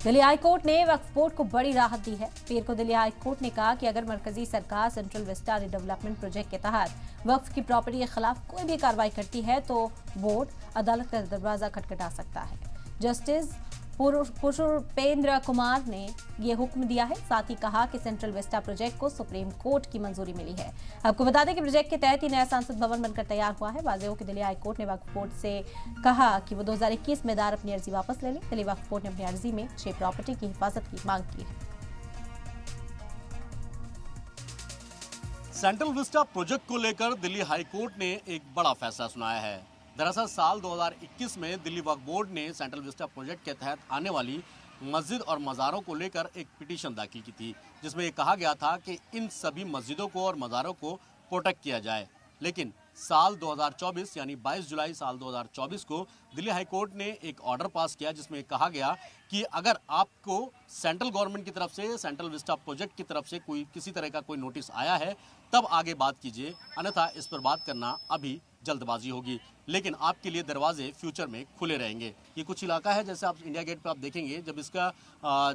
Delhi high court ने वक्फ board को बड़ी राहत दी है। पीर को दिल्ली हाई कोर्ट ने कहा कि अगर मरकजी सरकार सेंट्रल विस्टा रिडेवलपमेंट प्रोजेक्ट के तहत वक्फ की प्रॉपर्टी के खिलाफ कोई भी कार्रवाई करती है तो बोर्ड अदालत का दरवाजा खटखटा सकता है। जस्टिस पुरुपेंद्र कुमार ने यह हुक्म दिया है। साथ ही कहा कि सेंट्रल विस्टा प्रोजेक्ट को सुप्रीम कोर्ट की मंजूरी मिली है। आपको बता दें कि प्रोजेक्ट के तहत ही नया संसद भवन बनकर तैयार हुआ है। वाज़ेह हो कि दिल्ली हाई कोर्ट ने वक्फ बोर्ड से कहा कि वो 2021 में अपनी अर्जी वापस ले लें। दिल्ली वक्फ बोर्ड ने अपनी अर्जी में 6 प्रॉपर्टी की हिफाजत की मांग की है। सेंट्रल विस्टा प्रोजेक्ट को लेकर दिल्ली हाई कोर्ट ने एक बड़ा फैसला सुनाया है। दरअसल साल 2021 में दिल्ली वक्फ बोर्ड ने सेंट्रल विस्टा प्रोजेक्ट के तहत आने वाली मस्जिद और मज़ारों को लेकर एक पिटीशन दाखिल की थी, जिसमें ये कहा गया था कि इन सभी मस्जिदों को और मज़ारों को प्रोटेक्ट किया जाए। लेकिन साल 2024 यानी 22 जुलाई साल 2024 को दिल्ली हाई कोर्ट ने एक ऑर्डर पास किया, जिसमें कहा गया कि अगर आपको सेंट्रल गवर्नमेंट की तरफ से सेंट्रल विस्टा प्रोजेक्ट की तरफ से कोई किसी तरह का कोई नोटिस आया है तब आगे बात कीजिए, अन्यथा इस पर बात करना अभी जल्दबाजी होगी। लेकिन आपके लिए दरवाजे फ्यूचर में खुले रहेंगे। ये कुछ इलाका है, जैसे आप इंडिया गेट पर आप देखेंगे, जब इसका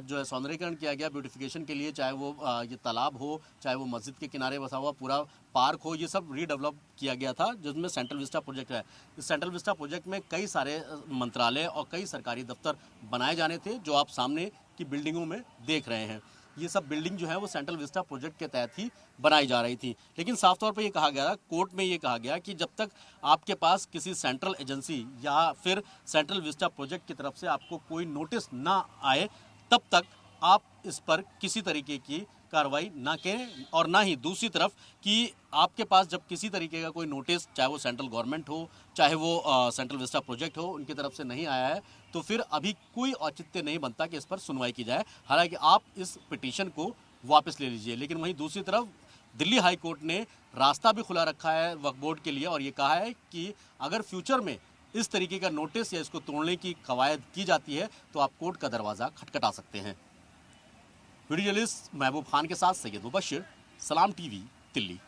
जो है सौंदर्यीकरण किया गया ब्यूटिफिकेशन के लिए, चाहे वो ये तालाब हो, चाहे वो मस्जिद के किनारे बसा हुआ पूरा पार्क हो, ये सब रीडेवलप किया गया था, जिसमें सेंट्रल विस्टा प्रोजेक्ट है। इस सेंट्रल विस्टा प्रोजेक्ट में कई सारे मंत्रालय और कई सरकारी दफ्तर बनाए जाने थे, जो आप सामने की बिल्डिंगों में देख रहे हैं। ये सब बिल्डिंग जो है वो सेंट्रल विस्टा प्रोजेक्ट के तहत ही बनाई जा रही थी। लेकिन साफ तौर पर ये कहा गया, कोर्ट में ये कहा गया कि जब तक आपके पास किसी सेंट्रल एजेंसी या फिर सेंट्रल विस्टा प्रोजेक्ट की तरफ से आपको कोई नोटिस ना आए, तब तक आप इस पर किसी तरीके की कार्रवाई ना करें। और ना ही दूसरी तरफ कि आपके पास जब किसी तरीके का कोई नोटिस, चाहे वो सेंट्रल गवर्नमेंट हो, चाहे वो सेंट्रल विस्टा प्रोजेक्ट हो, उनकी तरफ से नहीं आया है, तो फिर अभी कोई औचित्य नहीं बनता कि इस पर सुनवाई की जाए। हालांकि आप इस पिटीशन को वापस ले लीजिए। लेकिन वहीं दूसरी तरफ दिल्ली हाई कोर्ट ने रास्ता भी खुला रखा है वक्फ बोर्ड के लिए, और ये कहा है कि अगर फ्यूचर में इस तरीके का नोटिस या इसको तोड़ने की कवायद की जाती है तो आप कोर्ट का दरवाज़ा खटखटा सकते हैं। वीडियो जर्नलिस्ट महबूब खान के साथ सैयद मुबशिर, सलाम टीवी, दिल्ली।